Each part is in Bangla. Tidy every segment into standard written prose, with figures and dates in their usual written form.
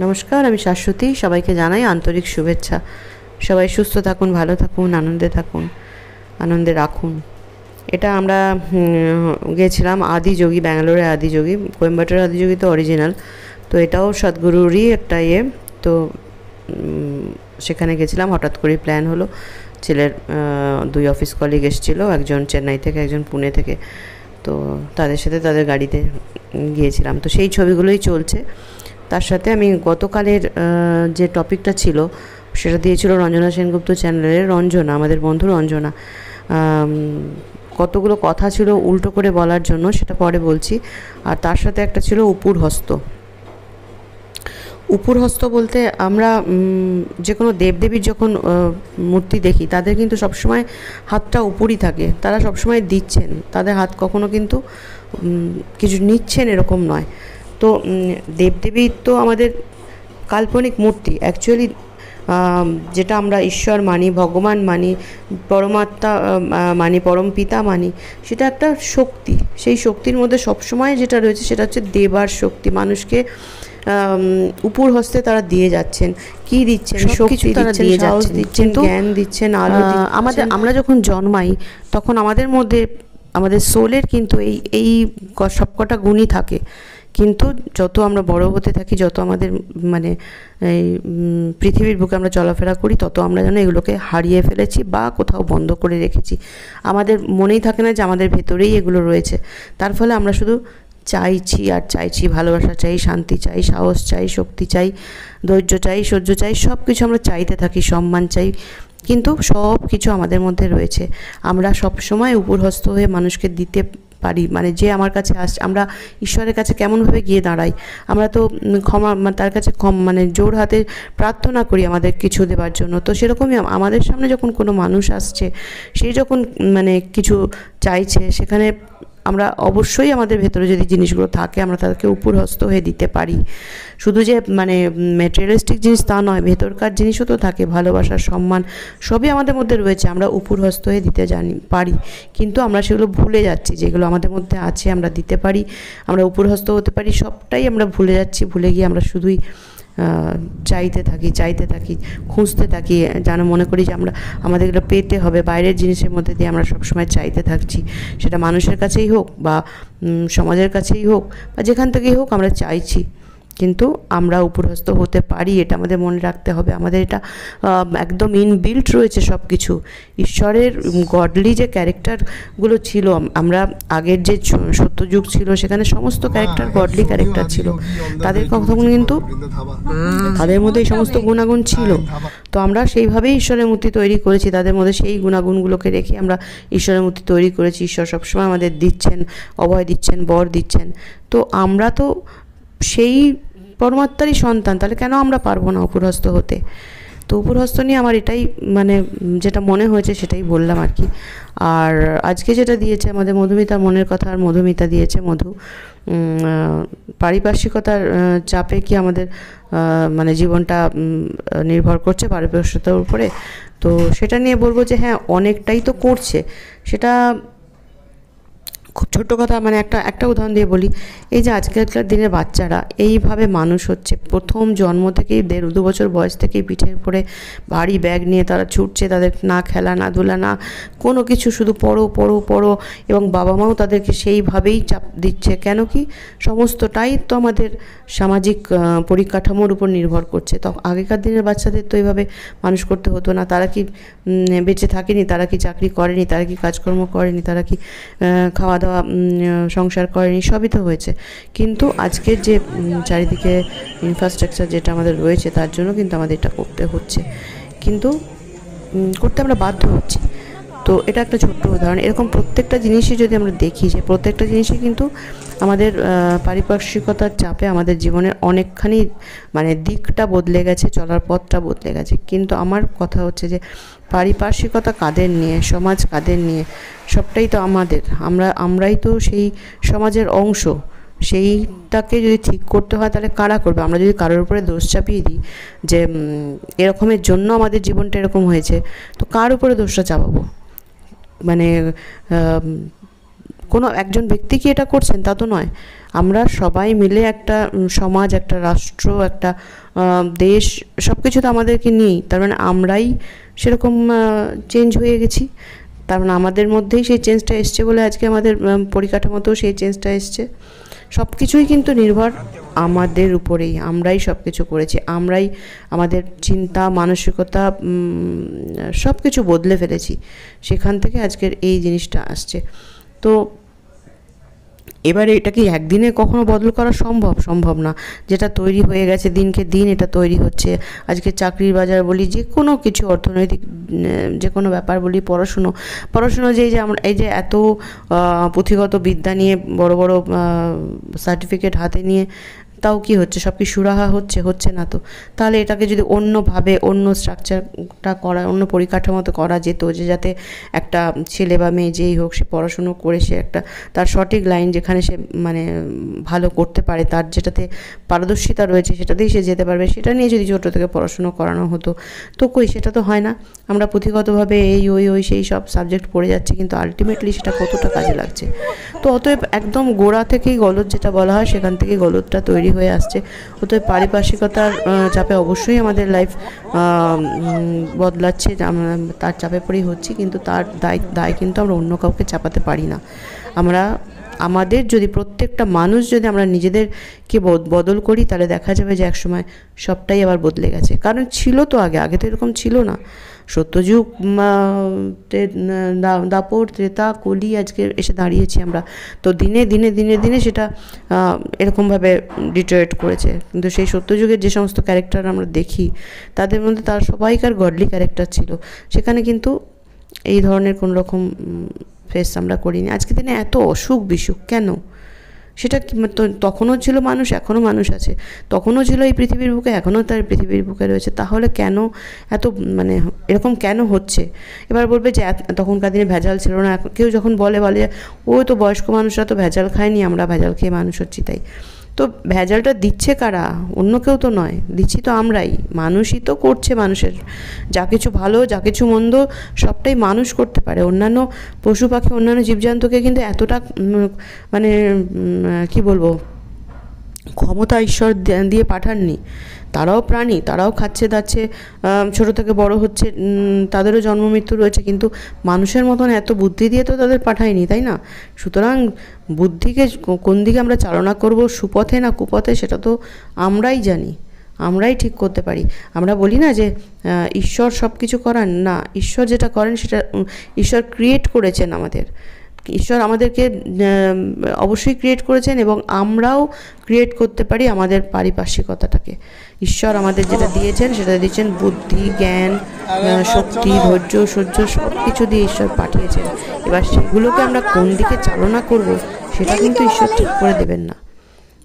নমস্কার, আমি শাশ্বতী। সবাইকে জানাই আন্তরিক শুভেচ্ছা। সবাই সুস্থ থাকুন, ভালো থাকুন, আনন্দে থাকুন, আনন্দে রাখুন। এটা আমরা গিয়েছিলাম আদিযোগী, ব্যাঙ্গালোরে আদিযোগী। কোয়েম্বাটোর আদিযোগী তো অরিজিনাল, তো এটাও সদ্গুরুরই একটা তো সেখানে গেছিলাম। হঠাৎ করে প্ল্যান হলো, ছেলের দুই অফিস কলিগ এসেছিলো, একজন চেন্নাই থেকে, একজন পুনে থেকে। তো তাদের সাথে তাদের গাড়িতে গিয়েছিলাম। তো সেই ছবিগুলোই চলছে। তার সাথে আমি গতকালের যে টপিকটা ছিল সেটা দিয়েছিল রঞ্জনা সেনগুপ্ত চ্যানেলের রঞ্জনা, আমাদের বন্ধু রঞ্জনা। কতগুলো কথা ছিল উল্টো করে বলার জন্য, সেটা পরে বলছি। আর তার সাথে একটা ছিল উপুর হস্ত। উপুর হস্ত বলতে আমরা যে কোনো দেবদেবীর যখন মূর্তি দেখি, তাদের কিন্তু সবসময় হাতটা উপরই থাকে। তারা সবসময় দিচ্ছেন, তাদের হাত কখনো কিন্তু কিছু নিচ্ছেন এরকম নয়। তো দেবদেবী তো আমাদের কাল্পনিক মূর্তি। অ্যাকচুয়ালি যেটা আমরা ঈশ্বর মানি, ভগবান মানি, পরমাত্মা মানি, পরম পিতা মানি, সেটা একটা শক্তি। সেই শক্তির মধ্যে সবসময় যেটা রয়েছে সেটা হচ্ছে দেবার শক্তি। মানুষকে উপর হস্তে তারা দিয়ে যাচ্ছেন। কি দিচ্ছেন? শক্তি তারা দিয়ে যাচ্ছেন, দিচ্ছেন জ্ঞান, দিচ্ছেন আলো। আমরা যখন জন্মাই তখন আমাদের মধ্যে, আমাদের সোলের কিন্তু এই সবকটা গুণই থাকে। কিন্তু যত আমরা বড় হতে থাকি, যত আমাদের মানে এই পৃথিবীর বুকে আমরা চলাফেরা করি, তত আমরা যেন এগুলোকে হারিয়ে ফেলেছি বা কোথাও বন্ধ করে রেখেছি। আমাদের মনেই থাকে না যে আমাদের ভেতরেই এগুলো রয়েছে। তার ফলে আমরা শুধু চাইছি আর চাইছি, ভালোবাসা চাই, শান্তি চাই, সাহস চাই, শক্তি চাই, ধৈর্য চাই, সহ্য চাই, সব কিছু আমরা চাইতে থাকি, সম্মান চাই। কিন্তু সব কিছু আমাদের মধ্যে রয়েছে। আমরা সব সময় উপরহস্ত হয়ে মানুষকে দিতে পারি। মানে যে আমার কাছে আসছে, আমরা ঈশ্বরের কাছে কেমনভাবে গিয়ে দাঁড়াই। আমরা তো ক্ষমা, তার কাছে মানে জোর হাতে প্রার্থনা করি আমাদের কিছু দেওয়ার জন্য। তো সেরকমই আমাদের সামনে যখন কোনো মানুষ আসছে, সে যখন মানে কিছু চাইছে, সেখানে আমরা অবশ্যই আমাদের ভেতরে যদি জিনিসগুলো থাকে, আমরা তাদেরকে উপরহস্ত হয়ে দিতে পারি। শুধু যে মানে ম্যাটেরিয়ালিস্টিক জিনিস তা নয়, ভেতরকার জিনিসও তো থাকে, ভালোবাসা, সম্মান, সবই আমাদের মধ্যে রয়েছে। আমরা উপরহস্ত হয়ে দিতে পারি, কিন্তু আমরা সেগুলো ভুলে যাচ্ছি। যেগুলো আমাদের মধ্যে আছে আমরা দিতে পারি, আমরা উপরহস্ত হতে পারি, সবটাই আমরা ভুলে যাচ্ছি। ভুলে গিয়ে আমরা শুধুই চাইতে থাকি, খুঁজতে থাকি, যেন মনে করি যে আমাদের এগুলো পেতে হবে। বাইরের জিনিসের মধ্যে দিয়ে আমরা সবসময় চাইতে থাকছি, সেটা মানুষের কাছেই হোক বা সমাজের কাছেই হোক বা যেখান থেকেই হোক, আমরা চাইছি। কিন্তু আমরা উপরহস্ত হতে পারি, এটা আমাদের মনে রাখতে হবে। আমাদের এটা একদম ইনবিল্ট রয়েছে সব কিছু। ঈশ্বরের গডলি যে ক্যারেক্টারগুলো ছিল, আমরা আগের যে সত্যযুগ ছিল, সেখানে সমস্ত ক্যারেক্টার গডলি ক্যারেক্টার ছিল। তাদের কখনো কিন্তু তাদের মধ্যে এই সমস্ত গুণাগুণ ছিল। তো আমরা সেইভাবেই ঈশ্বরের মূর্তি তৈরি করেছি। তাদের মধ্যে সেই গুণাগুণগুলোকে রেখে আমরা ঈশ্বরের মূর্তি তৈরি করেছি। ঈশ্বর সবসময় আমাদের দিচ্ছেন, অভয় দিচ্ছেন, বর দিচ্ছেন। তো আমরা তো সেই পরমাত্মারই সন্তান, তাহলে কেন আমরা পারবো না উপরহস্ত হতে? তো উপরহস্ত নিয়ে আমার এটাই মানে যেটা মনে হয়েছে সেটাই বললাম আর কি। আর আজকে যেটা দিয়েছে আমাদের মধুমিতার মনের কথা, আর মধুমিতা দিয়েছে মধু, পারিপার্শ্বিকতার চাপে কি আমাদের মানে জীবনটা নির্ভর করছে পারিপার্শ্বিকতার উপরে। তো সেটা নিয়ে বলবো যে হ্যাঁ, অনেকটাই তো করছে। সেটা খুব ছোট্ট কথা, মানে একটা উদাহরণ দিয়ে বলি। এই যে আজকালকার দিনের বাচ্চারা এইভাবে মানুষ হচ্ছে, প্রথম জন্ম থেকেই 1.5-2 বছর বয়স থেকেই পিঠের উপরে ভারী ব্যাগ নিয়ে তারা ছুটছে। তাদের না খেলা, না ধুলা, না কোনো কিছু, শুধু পড়ো পড়ো পড়ো। এবং বাবা মাও তাদেরকে সেইভাবেই চাপ দিচ্ছে। কেন কি? সমস্তটাই তো আমাদের সামাজিক পরিকাঠামোর উপর নির্ভর করছে। তো আগেকার দিনের বাচ্চাদের তো এইভাবে মানুষ করতে হতো না। তারা কি বেঁচে থাকেনি? তারা কি চাকরি করেনি? তারা কি কাজকর্ম করেনি? তারা কি খাওয়া দাওয়া, সংসার করেনি? সবই তো হয়েছে। কিন্তু আজকের যে চারিদিকে ইনফ্রাস্ট্রাকচার যেটা আমাদের রয়েছে, তার জন্য কিন্তু আমাদের এটা করতে হচ্ছে, কিন্তু করতে আমরা বাধ্য হচ্ছি। তো এটা একটা ছোট্ট উদাহরণ। এরকম প্রত্যেকটা জিনিসই যদি আমরা দেখি, যে প্রত্যেকটা জিনিসই কিন্তু আমাদের পারিপার্শ্বিকতার চাপে আমাদের জীবনের অনেকখানি মানে দিকটা বদলে গেছে, চলার পথটা বদলে গেছে। কিন্তু আমার কথা হচ্ছে যে পারিপার্শ্বিকতা কাদের নিয়ে, সমাজ কাদের নিয়ে, সবটাই তো আমাদের। আমরাই তো সেই সমাজের অংশ। সেইটাকে যদি ঠিক করতে হয়, তাহলে কারা করবে? আমরা যদি কারোর উপরে দোষ চাপিয়ে দিই যে এরকমের জন্য আমাদের জীবনটা এরকম হয়েছে, তো কার উপরে দোষটা চাপাবো? মানে কোনো একজন ব্যক্তি কি এটা করছেন তা তো নয়। আমরা সবাই মিলে একটা সমাজ, একটা রাষ্ট্র, একটা দেশ, সব কিছু তো আমাদেরকে নিয়েই। তার মানে আমরাই সেরকম চেঞ্জ হয়ে গেছি। তার মানে আমাদের মধ্যেই সেই চেঞ্জটা এসছে বলে আজকে আমাদের পরিকাঠামোতেও সেই চেঞ্জটা এসছে। সব কিছুই কিন্তু নির্ভর আমাদের উপরেই। আমরাই সব কিছু করেছি, আমরাই আমাদের চিন্তা মানসিকতা সব কিছু বদলে ফেলেছি। সেখান থেকে আজকের এই জিনিসটা আসছে। তো এবারে এটা কি একদিনে কখনো বদল করা সম্ভব না। যেটা তৈরি হয়ে গেছে, দিনকে দিন এটা তৈরি হচ্ছে। আজকে চাকরির বাজার বলি, যে কোনো কিছু অর্থনৈতিক যে কোনো ব্যাপার বলি, পড়াশুনো যে আমরা এই যে এত পুঁথিগত বিদ্যা নিয়ে বড় বড় সার্টিফিকেট হাতে নিয়ে, তাও কি হচ্ছে? সব কি সুরাহা হচ্ছে না তো। তাহলে এটাকে যদি অন্যভাবে, অন্য স্ট্রাকচারটা করা, অন্য পরিকাঠামোতে করা যেত, যে যাতে একটা ছেলে বা মেয়ে যেই হোক, সে পড়াশুনো করে সে একটা তার সঠিক লাইন যেখানে সে মানে ভালো করতে পারে, তার যেটাতে পারদর্শিতা রয়েছে সেটাতেই সে যেতে পারবে, সেটা নিয়ে যদি ছোটো থেকে পড়াশুনো করানো হতো। তো কই, সেটা তো হয় না। আমরা পুঁথিগতভাবে এই ওই সেই সব সাবজেক্ট পড়ে যাচ্ছি, কিন্তু আলটিমেটলি সেটা কতটা কাজে লাগছে। তো অতএব একদম গোড়া থেকেই গলদ যেটা বলা হয়, সেখান থেকেই গলদটা তৈরি হয়ে আসছে। অতএব পারিপার্শ্বিকতার চাপে অবশ্যই আমাদের লাইফ বদলাচ্ছে, তার চাপে পড়েই হচ্ছে, কিন্তু তার দায় কিন্তু আমরা অন্য কাউকে চাপাতে পারি না। আমাদের যদি প্রত্যেকটা মানুষ যদি আমরা নিজেদেরকে বদল করি, তাহলে দেখা যাবে যে একসময় সবটাই আবার বদলে গেছে। কারণ ছিল তো আগে তো এরকম ছিল না। সত্যযুগ, দাপর, ত্রেতা, কলি, আজকে এসে দাঁড়িয়েছি আমরা। তো দিনে সেটা এরকমভাবে ডিটোরেট করেছে। কিন্তু সেই সত্যযুগের যে সমস্ত ক্যারেক্টার আমরা দেখি, তাদের মধ্যে তার সবাইকার গডলি ক্যারেক্টার ছিল। সেখানে কিন্তু এই ধরনের কোনো রকম ফেস আমরা করিনি। আজকে দিনে এত অসুখ বিসুখ কেন? সেটা তখনও ছিল মানুষ, এখনও মানুষ আছে। তখনও ছিল এই পৃথিবীর বুকে, এখনও তার পৃথিবীর বুকে রয়েছে। তাহলে কেন এত মানে এরকম কেন হচ্ছে? এবার বলবে যে তখনকার দিনে ভেজাল ছিল না। কেউ যখন বলে ও তো বয়স্ক মানুষরা তো ভেজাল খায়নি, আমরা ভেজাল খেয়ে মানুষ হচ্ছি। তাই তো ভেজালটা দিচ্ছে কারা? অন্য কেউ তো নয়, দিচ্ছি তো আমরাই। মানুষই তো করছে। মানুষের যা কিছু ভালো, যা কিছু মন্দ, সবটাই মানুষ করতে পারে। অন্যান্য পশু পাখি, অন্যান্য জীবজন্তুকে কিন্তু এতটা মানে কি বলবো, ক্ষমতা ঈশ্বর দিয়ে পাঠাননি। তারাও প্রাণী, তারাও খাচ্ছে দাচ্ছে, ছোটো থেকে বড় হচ্ছে, তাদেরও জন্ম মৃত্যু রয়েছে, কিন্তু মানুষের মতন এত বুদ্ধি দিয়ে তো তাদের পাঠায়নি, তাই না? সুতরাং বুদ্ধিকে কোন দিকে আমরা চালনা করব, সুপথে না কুপথে, সেটা তো আমরাই জানি, আমরাই ঠিক করতে পারি। আমরা বলি না যে ঈশ্বর সব কিছু করান, না, ঈশ্বর যেটা করেন সেটা ঈশ্বর ক্রিয়েট করেছেন। ঈশ্বর আমাদেরকে অবশ্যই ক্রিয়েট করেছেন, এবং আমরাও ক্রিয়েট করতে পারি আমাদের পারিপার্শ্বিকতাটাকে। ঈশ্বর আমাদের যেটা দিয়েছেন সেটা দিয়েছেন বুদ্ধি, জ্ঞান, শক্তি, ধৈর্য, সহ্য, সব কিছু দিয়ে ঈশ্বর পাঠিয়েছেন। এবার সেগুলোকে আমরা কোন দিকে চালনা করব, সেটা কিন্তু ঈশ্বর ঠিক করে দেবেন না,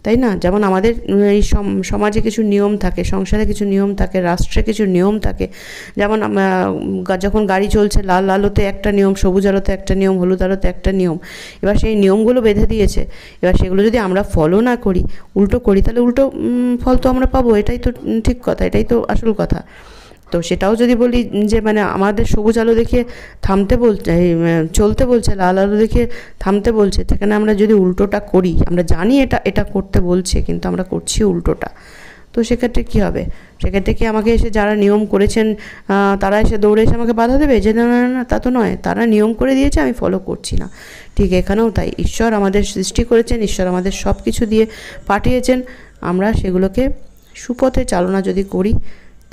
তাই না? যেমন আমাদের এই সমাজে কিছু নিয়ম থাকে, সংসারে কিছু নিয়ম থাকে, রাষ্ট্রে কিছু নিয়ম থাকে। যেমন যখন গাড়ি চলছে, লাল আলোতে একটা নিয়ম, সবুজ আলোতে একটা নিয়ম, হলুদ আলোতে একটা নিয়ম। এবার সেই নিয়মগুলো বেঁধে দিয়েছে। এবার সেগুলো যদি আমরা ফলো না করি, উল্টো করি, তাহলে উল্টো ফল তো আমরা পাবো। এটাই তো ঠিক কথা, এটাই তো আসল কথা। তো সেটাও যদি বলি যে মানে আমাদের সবুজ আলো দেখে চলতে বলছে, লাল আলো দেখে থামতে বলছে, সেখানে আমরা যদি উল্টোটা করি, আমরা জানি এটা করতে বলছে, কিন্তু আমরা করছি উল্টোটা, তো সেক্ষেত্রে কী হবে? সেক্ষেত্রে কি আমাকে এসে যারা নিয়ম করেছেন তারা এসে দৌড়ে এসে আমাকে বাধা দেবে যে না না না, তা তো নয়, তারা নিয়ম করে দিয়েছে, আমি ফলো করছি না। ঠিক এখানেও তাই, ঈশ্বর আমাদের সৃষ্টি করেছেন, ঈশ্বর আমাদের সব কিছু দিয়ে পাঠিয়েছেন। আমরা সেগুলোকে সুপথে চালনা যদি করি,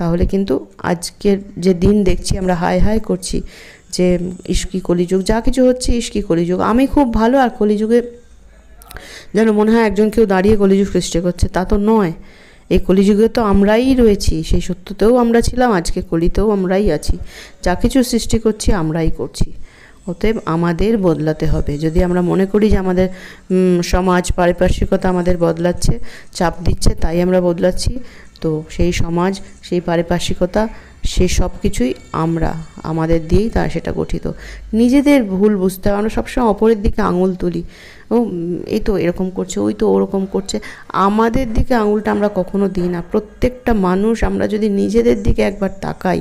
তাহলে কিন্তু আজকের যে দিন দেখছি আমরা হায় করছি যে ইস্কি কলিযুগ, যা কিছু হচ্ছে ইস্কি কলিযুগ, আমি খুব ভালো, আর কলিযুগে যেন মনে হয় একজন কেউ দাঁড়িয়ে কলিযুগ সৃষ্টি করছে। তা তো নয়। এই কলিযুগে তো আমরাই রয়েছি, সেই সত্যতেও আমরা ছিলাম, আজকে কলিতেও আমরাই আছি। যা কিছু সৃষ্টি করছি আমরাই করছি। অতএব আমাদের বদলাতে হবে। যদি আমরা মনে করি যে আমাদের সমাজ, পারিপার্শ্বিকতা আমাদের বদলাচ্ছে, চাপ দিচ্ছে, তাই আমরা বদলাচ্ছি, তো সেই সমাজ, সেই পারিপার্শ্বিকতা, সে সব কিছুই আমাদের দিয়েই সেটা গঠিত। নিজেদের ভুল বুঝতে হবে। আমরা সবসময় অপরের দিকে আঙুল তুলি, ও এই তো এরকম করছে, ওই তো ওরকম করছে। আমাদের দিকে আঙুলটা আমরা কখনো দিই না। প্রত্যেকটা মানুষ আমরা যদি নিজেদের দিকে একবার তাকাই,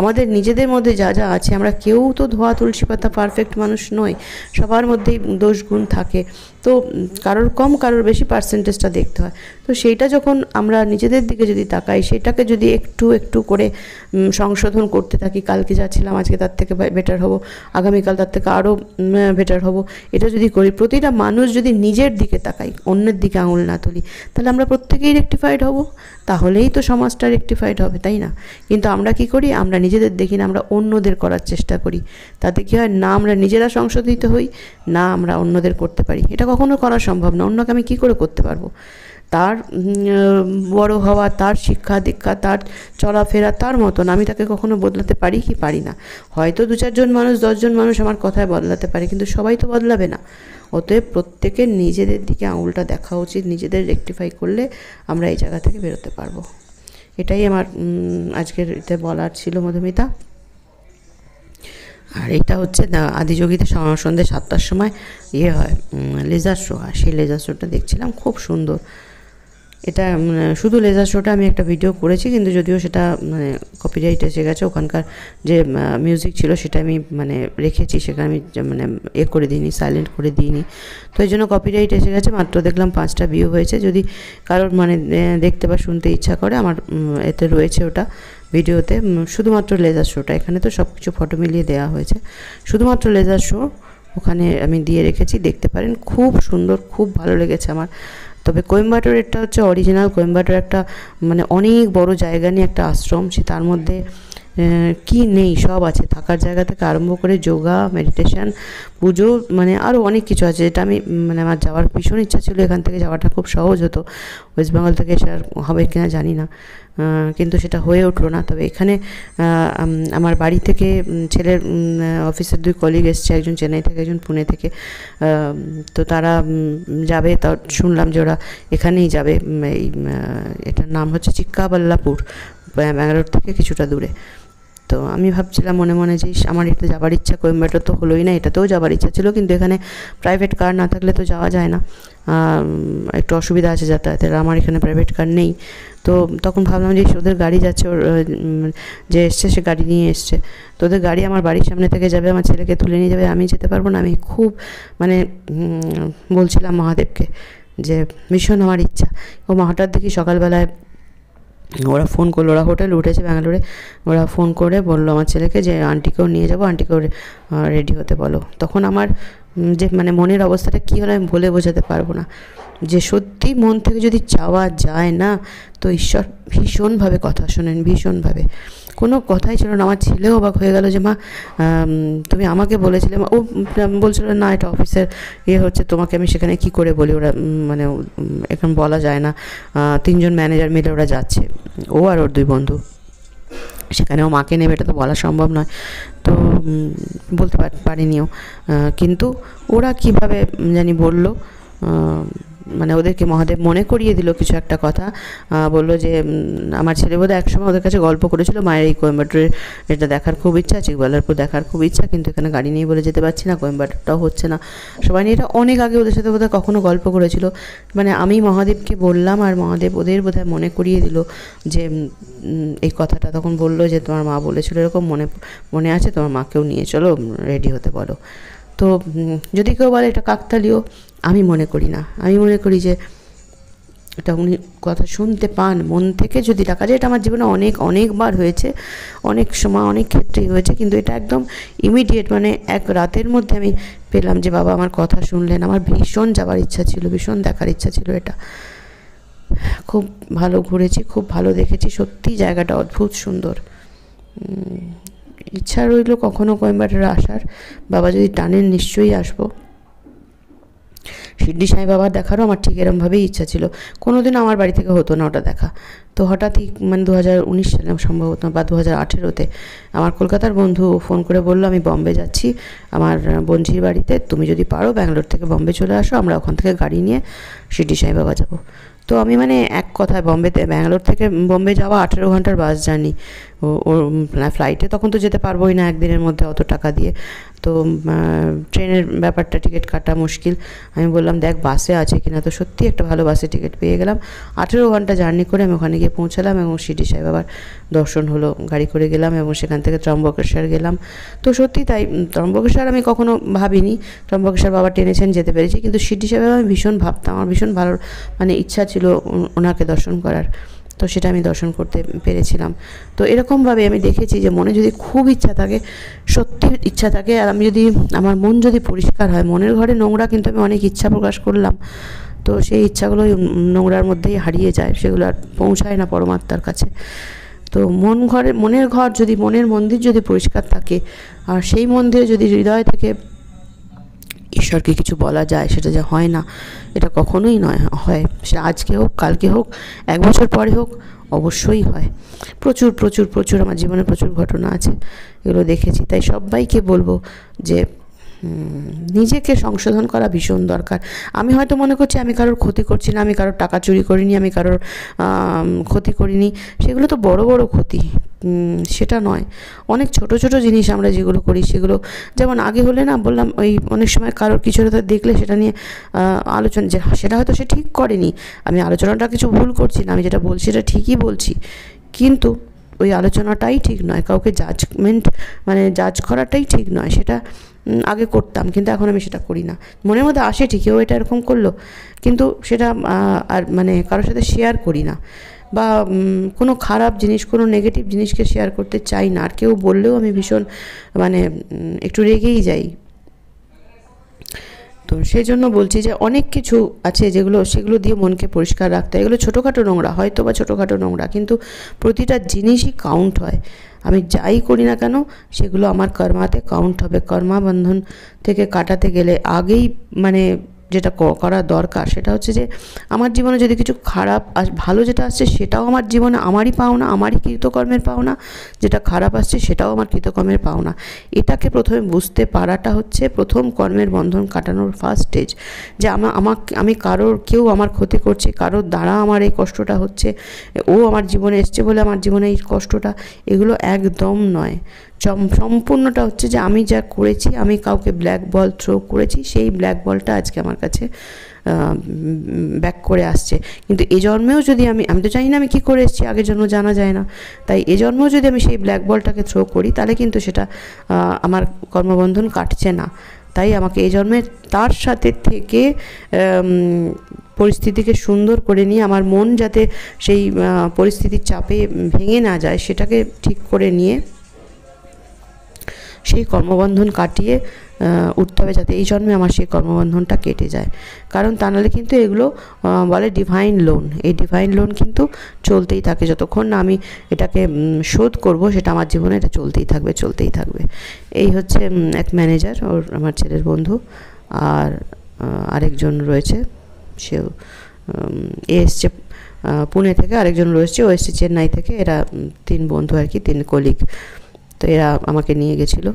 আমাদের নিজেদের মধ্যে যা যা আছে, আমরা কেউ তো ধোয়া তুলসী পাতা পারফেক্ট মানুষ নয়, সবার মধ্যেই দোষ গুণ থাকে। তো কারোর কম কারোর বেশি পার্সেন্টেজটা দেখতে হয়। তো সেইটা যখন আমরা নিজেদের দিকে যদি তাকাই, সেটাকে যদি একটু একটু করে সংশোধন করতে থাকি, কালকে যা ছিলাম আজকে তার থেকে বেটার হব, আগামীকাল তার থেকে আরও বেটার হব, এটা যদি করি, প্রতিটা মানুষ যদি নিজের দিকে তাকাই, অন্যের দিকে আঙুল না তুলি, তাহলে আমরা প্রত্যেকেই রেকটিফাইড হব। তাহলেই তো সমাজটা রেকটিফাইড হবে, তাই না? কিন্তু আমরা কি করি, আমরা নিজেদের দেখি না, আমরা অন্যদের করার চেষ্টা করি। তাতে কী হয়, না আমরা নিজেরা সংশোধিত হই, না আমরা অন্যদের করতে পারি। এটা কখনো করা সম্ভব না। অন্যকে আমি কী করে করতে পারবো? তার বড় হওয়া, তার শিক্ষা দীক্ষা, তার চলাফেরা তার মতন, আমি তাকে কখনো বদলাতে পারি কি পারি না? হয়তো 2-4 জন মানুষ, 10 জন মানুষ আমার কথায় বদলাতে পারে, কিন্তু সবাই তো বদলাবে না। অতএব প্রত্যেকের নিজেদের দিকে আঙুলটা দেখা উচিত। নিজেদের রেকটিফাই করলে আমরা এই জায়গা থেকে বেরোতে পারবো। এটাই আমার আজকের এতে বলার ছিল, মধুমিতা। আর এটা হচ্ছে আদিযোগীতে সন্ধ্যে 7টার সময় হয়, লেজার শো হয়। সেই লেজার শোটা দেখছিলাম, খুব সুন্দর। এটা শুধু লেজার শোটা আমি একটা ভিডিও করেছি, কিন্তু যদিও সেটা কপিরাইট এসে গেছে, ওখানকার যে মিউজিক ছিল সেটা আমি রেখেছি, সেখানে আমি করে দিইনি, সাইলেন্ট করে দিইনি। তো এই জন্য কপিরাইট এসে গেছে। মাত্র দেখলাম 5টা ভিউ হয়েছে। যদি কারোর দেখতে বা শুনতে ইচ্ছা করে, আমার এতে রয়েছে ওটা ভিডিওতে, শুধুমাত্র লেজার শোটা। এখানে তো সব কিছু ফটো মিলিয়ে দেওয়া হয়েছে, শুধুমাত্র লেজার শো ওখানে আমি দিয়ে রেখেছি, দেখতে পারেন। খুব সুন্দর, খুব ভালো লেগেছে আমার। তবে কোয়েম্বাটোরেরটা হচ্ছে অরিজিনাল। কোয়েম্বাটোর একটা অনেক বড় জায়গা নিয়ে একটা আশ্রম, সে তার মধ্যে কি নেই সব আছে। থাকার জায়গা থেকে আরম্ভ করে যোগা, মেডিটেশন, পুজো, আরও অনেক কিছু আছে, যেটা আমি আমার যাওয়ার ভীষণ ইচ্ছা ছিল। এখান থেকে যাওয়াটা খুব সহজ হতো, ওয়েস্ট বেঙ্গল থেকে এসে আর হবে কিনা জানি না, কিন্তু সেটা হয়ে উঠলো না। তবে এখানে আমার বাড়ি থেকে ছেলের অফিসের 2 কলিগ এসছে, একজন চেন্নাই থেকে, একজন পুনে থেকে। তো তারা যাবে, তা শুনলাম যে ওরা এখানেই যাবে। এই এটার নাম হচ্ছে চিক্কাবাল্লাপুর, ব্যাঙ্গালোর থেকে কিছুটা দূরে। তো আমি ভাবছিলাম মনে মনে যে আমার এটা যাবার ইচ্ছা, কোয়েম্বাটোর তো হলোই না, এটাতেও যাবার ইচ্ছা ছিল, কিন্তু এখানে প্রাইভেট কার না থাকলে তো যাওয়া যায় না, একটু অসুবিধা আছে যাতায়াতের। আমার এখানে প্রাইভেট কার নেই। তো তখন ভাবলাম যে ওদের গাড়ি যাচ্ছে, ওর যে এসছে সে গাড়ি নিয়ে এসছে, তো ওদের গাড়ি আমার বাড়ির সামনে থেকে যাবে, আমার ছেলেকে তুলে নিয়ে যাবে, আমি যেতে পারবো না। আমি খুব বলছিলাম মহাদেবকে যে ভীষণ আমার ইচ্ছা। ও হঠাৎ দেখি সকালবেলায় ওরা ফোন করলো, ওরা হোটেলে উঠেছে ব্যাঙ্গালোরে, ওরা ফোন করে বললো আমার ছেলেকে যে আন্টিকেও নিয়ে যাবো, আন্টিকেও রেডি হতে বলো। তখন আমার যে মনের অবস্থাটা কী হলো আমি বলে বোঝাতে পারবো না। যে সত্যি মন থেকে যদি চাওয়া যায় না, তো ঈশ্বর ভীষণভাবে কথা শোনেন, ভীষণভাবে। কোনো কথাই ছিল না। আমার ছেলেও অবাক হয়ে গেল যে মা তুমি আমাকে বলেছিলে। ও বলছিল না এটা অফিসের হচ্ছে, তোমাকে আমি সেখানে কি করে বলি, ওরা এখন বলা যায় না। 3জন ম্যানেজার মিলে ওরা যাচ্ছে, ও আর ওর 2 বন্ধু। সেখানেও মাকে নেবে, এটা তো বলা সম্ভব নয়। তো বলতে পারিনিও, কিন্তু ওরা কিভাবে জানি বলল, ওদেরকে মহাদেব মনে করিয়ে দিল কিছু একটা কথা। বললো যে আমার ছেলে বোধহয় একসময় ওদের কাছে গল্প করেছিল, মায়ের এই কোয়েম্বাটোরে এটা দেখার খুব ইচ্ছা, চিকবাল্লারপুর দেখার খুব ইচ্ছা, কিন্তু এখানে গাড়ি নিয়ে বলে যেতে পারছি না, কোয়েম্বাটোরটাও হচ্ছে না। সবাই নিয়ে এটা অনেক আগে ওদের সাথে বোধহয় কখনো গল্প করেছিল। আমি মহাদেবকে বললাম, আর মহাদেব ওদের বোধহয় মনে করিয়ে দিল যে এই কথাটা। তখন বললো যে তোমার মা বলেছিল এরকম, মনে আছে, তোমার মাকেও নিয়ে চলো, রেডি হতে বলো। তো যদি কেউ বলে এটা কাকতালীয়, আমি মনে করি না। আমি মনে করি যে এটা উনি কথা শুনতে পান মন থেকে যদি ডাকা যায়। এটা আমার জীবনে অনেকবার হয়েছে, অনেক সময় অনেক ক্ষেত্রেই হয়েছে, কিন্তু এটা একদম ইমিডিয়েট, এক রাতের মধ্যে আমি পেলাম যে বাবা আমার কথা শুনলেন। আমার ভীষণ যাবার ইচ্ছা ছিল, ভীষণ দেখার ইচ্ছা ছিল। এটা খুব ভালো ঘুরেছি, খুব ভালো দেখেছি, সত্যি জায়গাটা অদ্ভুত সুন্দর। ইচ্ছা রইল কখনো কোয়েম্বাটোরে আসার, বাবা যদি টানেন নিশ্চয়ই আসবো। শিরডি সাই বাবার দেখারও আমার ঠিক এরমভাবেই ইচ্ছা ছিল। কোনোদিন আমার বাড়ি থেকে হতো না ওটা দেখা। তো হঠাৎই 2019 সালে সম্ভবত বা 2018-তে আমার কলকাতার বন্ধু ফোন করে বললো আমি বম্বে যাচ্ছি আমার বোনঝির বাড়িতে, তুমি যদি পারো ব্যাঙ্গালোর থেকে বম্বে চলে আসো, আমরা ওখান থেকে গাড়ি নিয়ে শিরডি সাই বাবা যাবো। তো আমি এক কথায় ব্যাঙ্গালোর থেকে বম্বে যাওয়া 18 ঘন্টার বাস জার্নি। ও ফ্লাইটে তখন তো যেতে পারবোই না একদিনের মধ্যে অত টাকা দিয়ে। তো ট্রেনের ব্যাপারটা টিকিট কাটা মুশকিল। আমি বললাম দেখ বাসে আছে কিনা, তো সত্যি একটা ভালো বাসে টিকিট পেয়ে গেলাম। 18 ঘন্টা জার্নি করে আমি ওখানে গিয়ে পৌঁছালাম এবং শিরডি সাই বাবার দর্শন হলো। গাড়ি করে গেলাম এবং সেখান থেকে ত্রম্বকেশ্বর গেলাম। তো সত্যি তাই, ত্রম্বকেশ্বর আমি কখনো ভাবিনি, ত্রম্বকেশ্বর বাবা টেনেছেন যেতে পেরেছি, কিন্তু শিরডি সাই বাবা আমি ভীষণ ভাবতাম, আমার ভীষণ ভালো মানে ইচ্ছা ছিল ওনাকে দর্শন করার। তো সেটা আমি দর্শন করতে পেরেছিলাম। তো এরকমভাবে আমি দেখেছি যে মনে যদি খুব ইচ্ছা থাকে, সত্যি ইচ্ছা থাকে, আর আমি যদি আমার মন যদি পরিষ্কার হয়, মনের ঘরে নোংরা কিন্তু আমি অনেক ইচ্ছা প্রকাশ করলাম, তো সেই ইচ্ছাগুলো নোংরার মধ্যেই হারিয়ে যায়, সেগুলো আর পৌঁছায় না পরমাত্মার কাছে। তো মনের ঘর যদি, মনের মন্দির যদি পরিষ্কার থাকে, আর সেই মন্দিরে যদি হৃদয় থেকে ঈশ্বরকে কিছু বলা যায়, সেটা যে হয় না এটা কখনোই নয়, হয়। সে আজকে হোক, কালকে হোক, 1 বছর পরে হোক, অবশ্যই হয়। প্রচুর প্রচুর প্রচুর আমার জীবনে প্রচুর ঘটনা আছে, এগুলো দেখেছি। তাই সবাইকে বলবো যে নিজেকে সংশোধন করা ভীষণ দরকার। আমি হয়তো মনে করছি আমি কারোর ক্ষতি করছি না, আমি কারোর টাকা চুরি করিনি, আমি কারোর ক্ষতি করিনি, সেগুলো তো বড় বড় ক্ষতি, সেটা নয়। অনেক ছোট ছোট জিনিস আমরা যেগুলো করি সেগুলো, যেমন আগে হলে না বললাম ওই অনেক সময় কারোর কিছু হয়তো দেখলে সেটা নিয়ে আলোচনা, যে সেটা হয়তো সে ঠিক করেনি, আমি আলোচনাটা কিছু ভুল করছি না, আমি যেটা বলছি সেটা ঠিকই বলছি, কিন্তু ওই আলোচনাটাই ঠিক নয়, কাউকে জাজ করাটাই ঠিক নয়। সেটা আগে করতাম, কিন্তু এখন আমি সেটা করি না। মনের মধ্যে আসে ঠিকই, ও এটা এরকম করলো, কিন্তু সেটা আর মানে কারোর সাথে শেয়ার করি না, বা কোনো খারাপ জিনিস, কোনো নেগেটিভ জিনিসকে শেয়ার করতে চাই না। আর কেউ বললেও আমি ভীষণ মানে একটু রেগেই যাই। তো সেই জন্য বলছি যে অনেক কিছু আছে সেগুলো দিয়ে মনকে পরিষ্কার রাখতে হয়। এগুলো ছোটোখাটো নোংরা, হয়তো বা ছোটোখাটো নোংরা, কিন্তু প্রতিটা জিনিসই কাউন্ট হয়। আমি যাই করি না কেন সেগুলো আমার কর্মাতে কাউন্ট হবে। কর্মা বন্ধন থেকে কাটাতে গেলে আগেই মানে যেটা করা দরকার সেটা হচ্ছে যে আমার জীবনে যদি কিছু খারাপ ভালো যেটা আসছে সেটাও আমার জীবনে আমারই পাওনা, আমারই কৃতকর্মের পাওনা, যেটা খারাপ আসছে সেটাও আমার কৃতকর্মের পাওনা। এটাকে প্রথমে বুঝতে পারাটা হচ্ছে প্রথম কর্মের বন্ধন কাটানোর ফার্স্ট স্টেজ। যে আমি কেউ আমার ক্ষতি করছে, কারোর দ্বারা আমার এই কষ্টটা হচ্ছে, ও আমার জীবনে এসছে বলে আমার জীবনে এই কষ্টটা, এগুলো একদম নয়। সম্পূর্ণটা হচ্ছে যে আমি যা করেছি, আমি কাউকে ব্ল্যাক বল থ্রো করেছি, সেই ব্ল্যাক বলটা আজকে আমার কাছে ব্যাক করে আসছে। কিন্তু এ জন্মেও যদি আমি তো জানি না আমি কী করে এসেছি, আগের জন্ম জানা যায় না, তাই এ জন্মেও যদি আমি সেই ব্ল্যাক বলটাকে থ্রো করি তাহলে কিন্তু সেটা আমার কর্মবন্ধন কাটছে না। তাই আমাকে এই জন্মে তার সাথে থেকে পরিস্থিতিকে সুন্দর করে নিয়ে, আমার মন যাতে সেই পরিস্থিতির চাপে ভেঙে না যায়, সেটাকে ঠিক করে নিয়ে সেই কর্মবন্ধন কাটিয়ে উঠতে হবে, যাতে এই জন্মে আমার সেই কর্মবন্ধনটা কেটে যায়। কারণ তা নাহলে কিন্তু এগুলো বলে ডিভাইন লোন, এই ডিভাইন লোন কিন্তু চলতেই থাকে, যতক্ষণ না আমি এটাকে শোধ করব সেটা আমার জীবনে এটা চলতেই থাকবে। এই হচ্ছে এক ম্যানেজার, ওর আমার ছেলের বন্ধু, আর আরেকজন রয়েছে, সেও এসছে পুনে থেকে, আরেকজন রয়েছে ও এসছে চেন্নাই থেকে। এরা 3 বন্ধু আর কি, 3 কলিগ। তো এরা আমাকে নিয়ে গেছিলো।